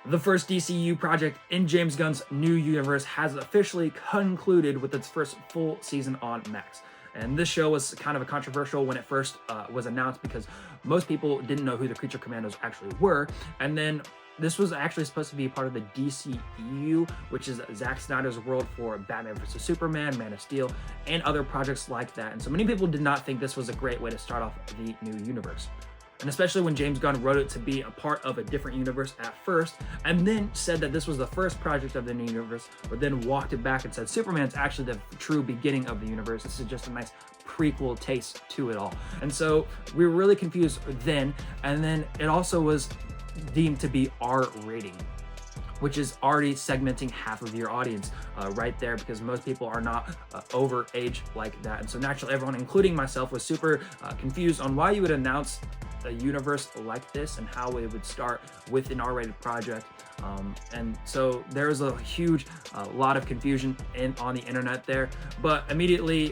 The first DCU project in James Gunn's new universe has officially concluded with its first full season on Max. And this show was kind of a controversial when it first was announced because most people didn't know who the Creature Commandos actually were. And then this was actually supposed to be part of the DCEU, which is Zack Snyder's world for Batman vs. Superman, Man of Steel, and other projects like that. And so many people did not think this was a great way to start off the new universe. And especially when James Gunn wrote it to be a part of a different universe at first, and then said that this was the first project of the new universe, but then walked it back and said Superman's actually the true beginning of the universe. This is just a nice prequel taste to it all. And so we were really confused then, and then it also was deemed to be R rating, which is already segmenting half of your audience right there, because most people are not over age like that. And so naturally everyone, including myself, was super confused on why you would announce a universe like this and how it would start with an R-rated project. And so there was a huge lot of confusion on the internet there. But immediately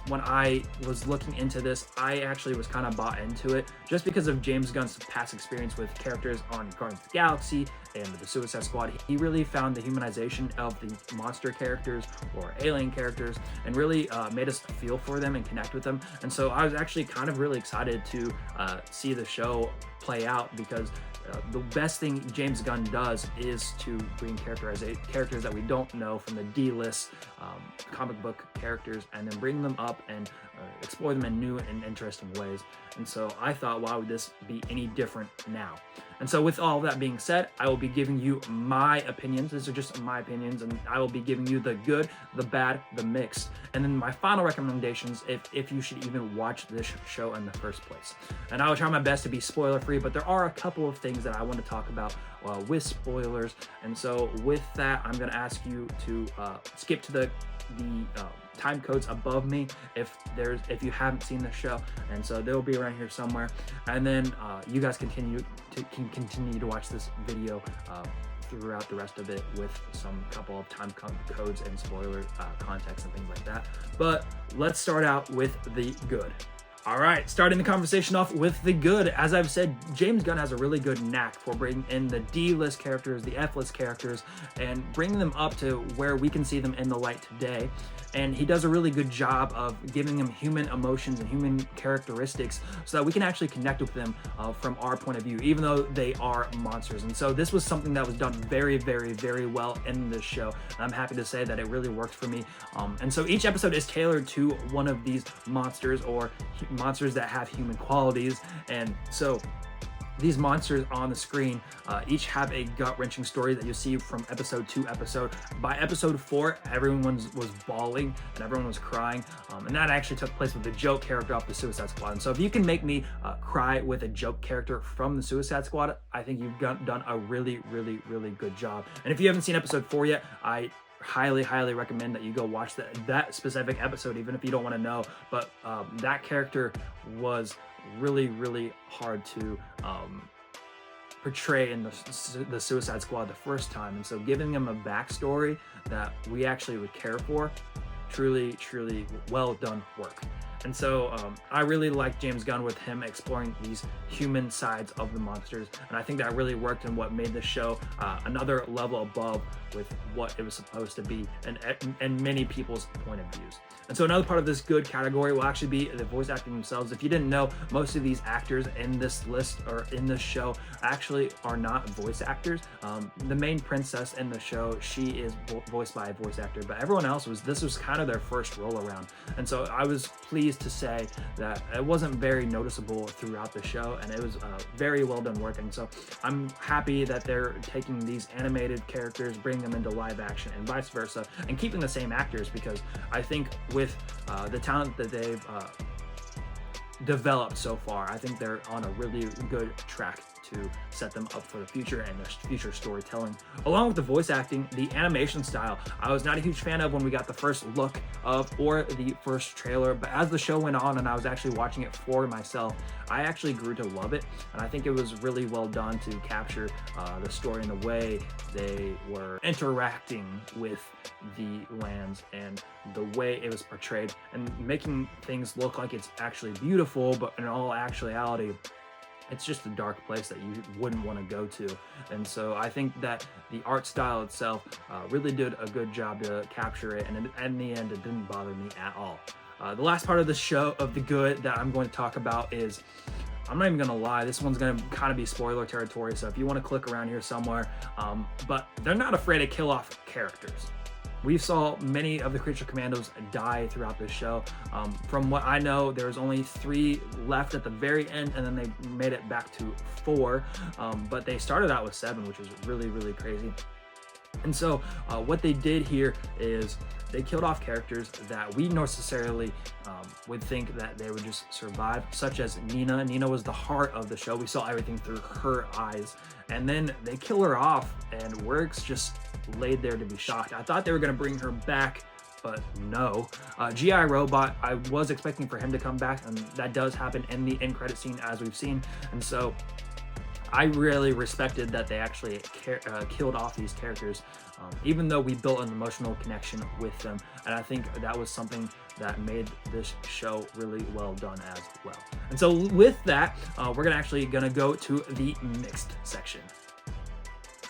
when I was looking into this, I actually was kind of bought into it just because of James Gunn's past experience with characters on Guardians of the Galaxy and the Suicide Squad. He really found the humanization of the monster characters or alien characters and really made us feel for them and connect with them. And so I was actually kind of really excited to see the show play out, because the best thing James Gunn does is to bring characters that we don't know from the D-list comic book characters, and then bring them up and explore them in new and interesting ways. And so I thought, why would this be any different now? And so with all that being said, I will be giving you my opinions. These are just my opinions, and I will be giving you the good, the bad, the mixed, and then my final recommendations if you should even watch this show in the first place. And I will try my best to be spoiler free, but there are a couple of things that I want to talk about with spoilers. And so with that, I'm going to ask you to skip to the time codes above me if you haven't seen the show, and so they'll be around here somewhere. And then you guys can continue to watch this video throughout the rest of it with some couple of time codes and spoiler context and things like that. But let's start out with the good. All right, starting the conversation off with the good. As I've said, James Gunn has a really good knack for bringing in the D-list characters, the F-list characters, and bringing them up to where we can see them in the light today. And he does a really good job of giving them human emotions and human characteristics so that we can actually connect with them from our point of view, even though they are monsters. And so this was something that was done very, very, very well in this show. And I'm happy to say that it really worked for me. And so each episode is tailored to one of these monsters, or monsters that have human qualities. And so these monsters on the screen each have a gut-wrenching story that you see from episode to episode. By episode 4, everyone was bawling and everyone was crying, and that actually took place with the joke character off the Suicide Squad. And so if you can make me cry with a joke character from the Suicide Squad, I think you've done a really, really, really good job. And if you haven't seen episode 4 yet, I highly recommend that you go watch that specific episode, even if you don't want to know. But that character was really, really hard to portray in the Suicide Squad the first time. And so giving him a backstory that we actually would care for, truly well done work. And so I really like James Gunn with him exploring these human sides of the monsters, and I think that really worked in what made the show another level above with what it was supposed to be, and many people's point of views. And so another part of this good category will actually be the voice acting themselves. If you didn't know, most of these actors in this list or in this show actually are not voice actors. The main princess in the show, she is voiced by a voice actor, but everyone else this was kind of their first roll around. And so I was pleased to say that it wasn't very noticeable throughout the show, and it was very well done work. And so I'm happy that they're taking these animated characters, bringing them into live action and vice versa, and keeping the same actors, because I think with the talent that they've developed so far, I think they're on a really good track to set them up for the future and their future storytelling. Along with the voice acting, the animation style, I was not a huge fan of when we got the first look of or the first trailer, but as the show went on and I was actually watching it for myself, I actually grew to love it. And I think it was really well done to capture the story and the way they were interacting with the lands and the way it was portrayed, and making things look like it's actually beautiful, but in all actuality it's just a dark place that you wouldn't want to go to. And so I think that the art style itself really did a good job to capture it, and in the end, it didn't bother me at all. The last part of the show, of the good, that I'm going to talk about is, I'm not even gonna lie, this one's gonna kind of be spoiler territory, so if you want to click around here somewhere, but they're not afraid to kill off characters. We saw many of the Creature Commandos die throughout this show. From what I know, there's only 3 left at the very end, and then they made it back to 4, but they started out with 7, which is really, really crazy. And so what they did here is they killed off characters that we necessarily would think that they would just survive, such as Nina. Nina was the heart of the show. We saw everything through her eyes. And then they kill her off, and Works just laid there to be shocked. I thought they were going to bring her back, but no. G.I. Robot, I was expecting for him to come back, and that does happen in the end credit scene, as we've seen. And so I really respected that they actually killed off these characters, even though we built an emotional connection with them. And I think that was something that made this show really well done as well. And so with that, we're actually gonna go to the mixed section.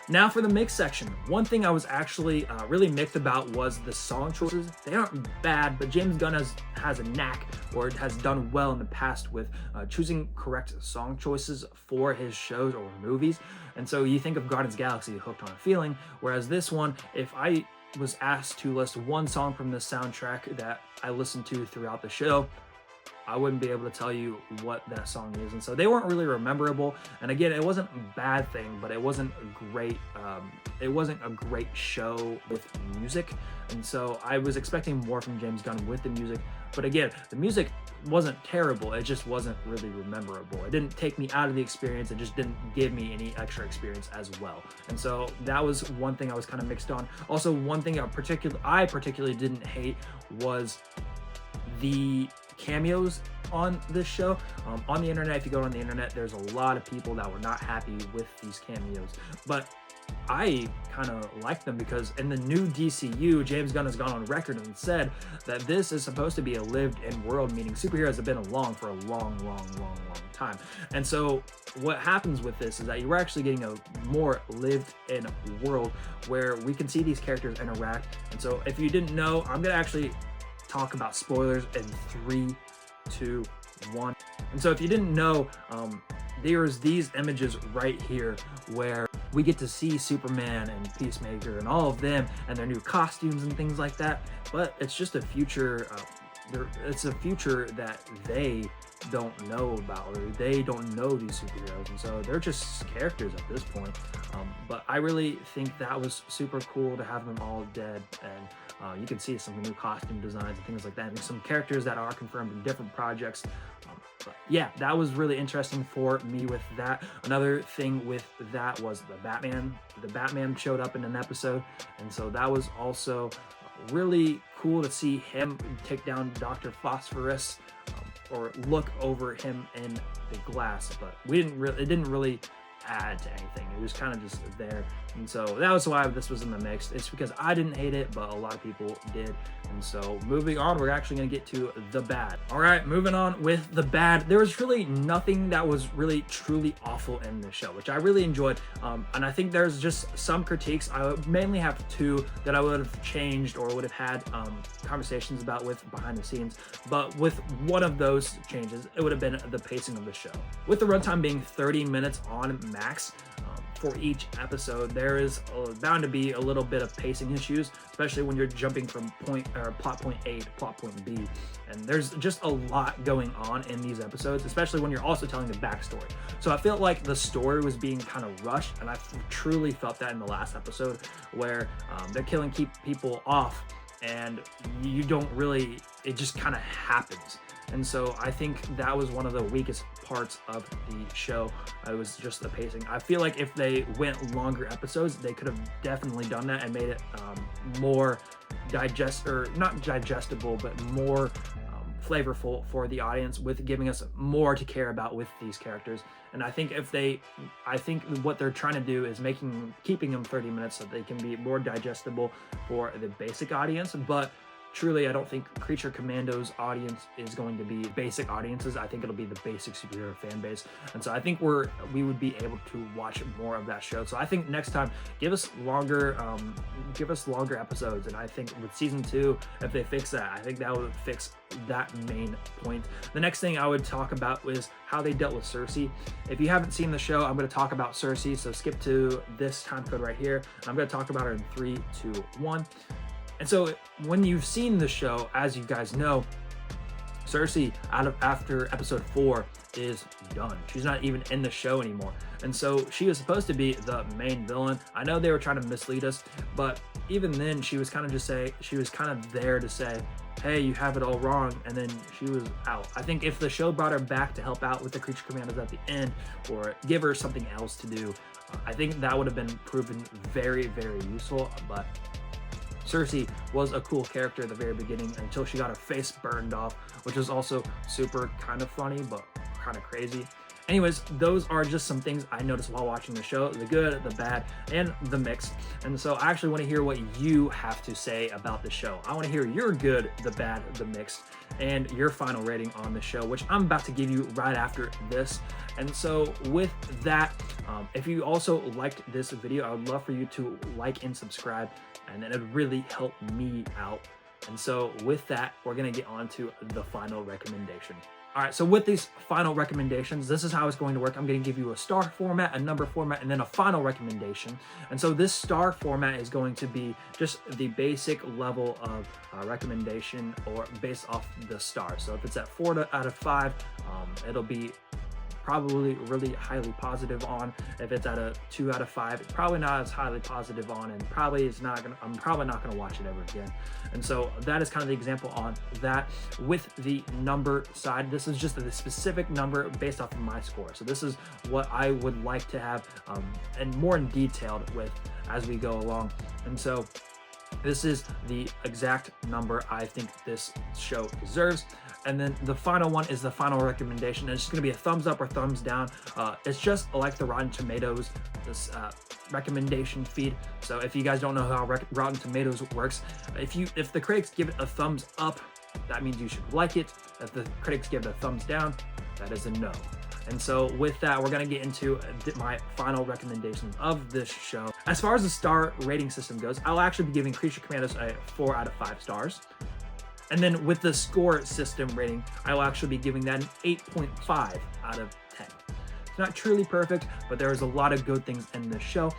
Now for the mix section, one thing I was actually really mixed about was the song choices. They aren't bad, but James Gunn has a knack, or has done well in the past with choosing correct song choices for his shows or movies. And so you think of Guardians of the Galaxy, Hooked on a Feeling, whereas this one, if I was asked to list one song from the soundtrack that I listened to throughout the show, I wouldn't be able to tell you what that song is. And so they weren't really rememberable. And again, it wasn't a bad thing, but it wasn't a great show with music. And so I was expecting more from James Gunn with the music. But again, the music wasn't terrible. It just wasn't really memorable. It didn't take me out of the experience. It just didn't give me any extra experience as well. And so that was one thing I was kind of mixed on. Also, one thing I particularly didn't hate was the cameos on this show. On the internet, if you go on the internet, there's a lot of people that were not happy with these cameos, but I kind of like them, because in the new DCU, James Gunn has gone on record and said that this is supposed to be a lived-in world, meaning superheroes have been along for a long time. And so what happens with this is that you're actually getting a more lived-in world where we can see these characters interact. And so if you didn't know, I'm gonna actually talk about spoilers in 3, 2, 1. And so if you didn't know, there's these images right here where we get to see Superman and Peacemaker and all of them and their new costumes and things like that. But it's just a future, it's a future that they don't know about, or they don't know these superheroes, and so they're just characters at this point. But I really think that was super cool to have them all dead, and you can see some new costume designs and things like that, and some characters that are confirmed in different projects. But yeah, that was really interesting for me with that. Another thing with that was the Batman. The Batman showed up in an episode, and so that was also really cool to see him take down Dr. Phosphorus, or look over him in the glass. But it didn't really add to anything. It was kind of just there. And so that was why this was in the mix. It's because I didn't hate it, but a lot of people did. And so moving on, we're actually going to get to the bad. All right, moving on with the bad. There was really nothing that was really truly awful in the show, which I really enjoyed. And I think there's just some critiques. I would mainly have 2 that I would have changed or would have had conversations about with behind the scenes. But with one of those changes, it would have been the pacing of the show. With the runtime being 30 minutes on max, for each episode, there is bound to be a little bit of pacing issues, especially when you're jumping from plot point A to plot point B. And there's just a lot going on in these episodes, especially when you're also telling the backstory. So I felt like the story was being kind of rushed, and I truly felt that in the last episode, where they're killing people off, and you don't really, it just kind of happens. And so I think that was one of the weakest parts of the show. It was just the pacing. I feel like if they went longer episodes, they could have definitely done that and made it more not digestible, but more flavorful for the audience, with giving us more to care about with these characters. And I think what they're trying to do is keeping them 30 minutes so they can be more digestible for the basic audience, but truly, I don't think Creature Commandos audience is going to be basic audiences. I think it'll be the basic superhero fan base. And so I think we would be able to watch more of that show. So I think next time, give us longer episodes. And I think with season 2, if they fix that, I think that would fix that main point. The next thing I would talk about is how they dealt with Cersei. If you haven't seen the show, I'm going to talk about Cersei. So skip to this time code right here. And I'm going to talk about her in 3, 2, 1. And so when you've seen the show, as you guys know, Cersei after episode 4 is done. She's not even in the show anymore. And so she was supposed to be the main villain. I know they were trying to mislead us, but even then she was kind of there to say, hey, you have it all wrong, and then she was out. I think if the show brought her back to help out with the Creature Commandos at the end, or give her something else to do, I think that would have been proven very, very useful. But Cersei was a cool character at the very beginning until she got her face burned off, which was also super kind of funny, but kind of crazy. Anyways, those are just some things I noticed while watching the show, the good, the bad, and the mixed. And so I actually want to hear what you have to say about the show. I want to hear your good, the bad, the mixed, and your final rating on the show, which I'm about to give you right after this. And so with that, if you also liked this video, I would love for you to like and subscribe, and then it would really help me out. And so with that, we're going to get on to the final recommendation. All right, so with these final recommendations, this is how it's going to work. I'm going to give you a star format, a number format, and then a final recommendation. And so this star format is going to be just the basic level of recommendation, or based off the stars. So if it's at 4 out of 5, it'll be probably really highly positive on. If it's at a 2 out of 5, it's probably not as highly positive on, and I'm probably not gonna watch it ever again. And so that is kind of the example on that. With the number side, this is just a specific number based off of my score. So this is what I would like to have, and more in detail with as we go along. And so this is the exact number I think this show deserves. And then the final one is the final recommendation. It's just going to be a thumbs up or thumbs down. It's just like the Rotten Tomatoes recommendation feed. So if you guys don't know how Rotten Tomatoes works, if the critics give it a thumbs up, that means you should like it. If the critics give it a thumbs down, that is a no. And so with that, we're going to get into my final recommendations of this show. As far as the star rating system goes, I'll actually be giving Creature Commandos a 4 out of 5 stars. And then with the score system rating, I will actually be giving that an 8.5 out of 10. It's not truly perfect, but there is a lot of good things in this show.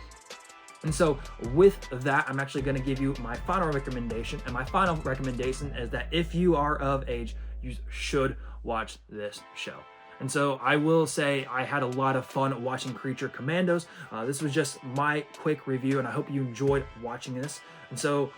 And so with that, I'm actually going to give you my final recommendation. And my final recommendation is that if you are of age, you should watch this show. And so I will say I had a lot of fun watching Creature Commandos. This was just my quick review, and I hope you enjoyed watching this. And so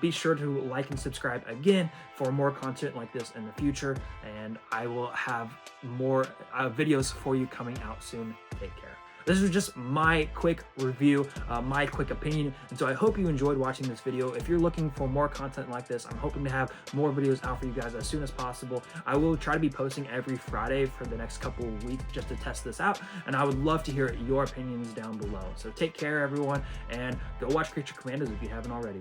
be sure to like and subscribe again for more content like this in the future. And I will have more videos for you coming out soon. Take care. This was just my quick review, my quick opinion, and so I hope you enjoyed watching this video. If you're looking for more content like this, I'm hoping to have more videos out for you guys as soon as possible. I will try to be posting every Friday for the next couple of weeks just to test this out, and I would love to hear your opinions down below. So take care, everyone, and go watch Creature Commandos if you haven't already.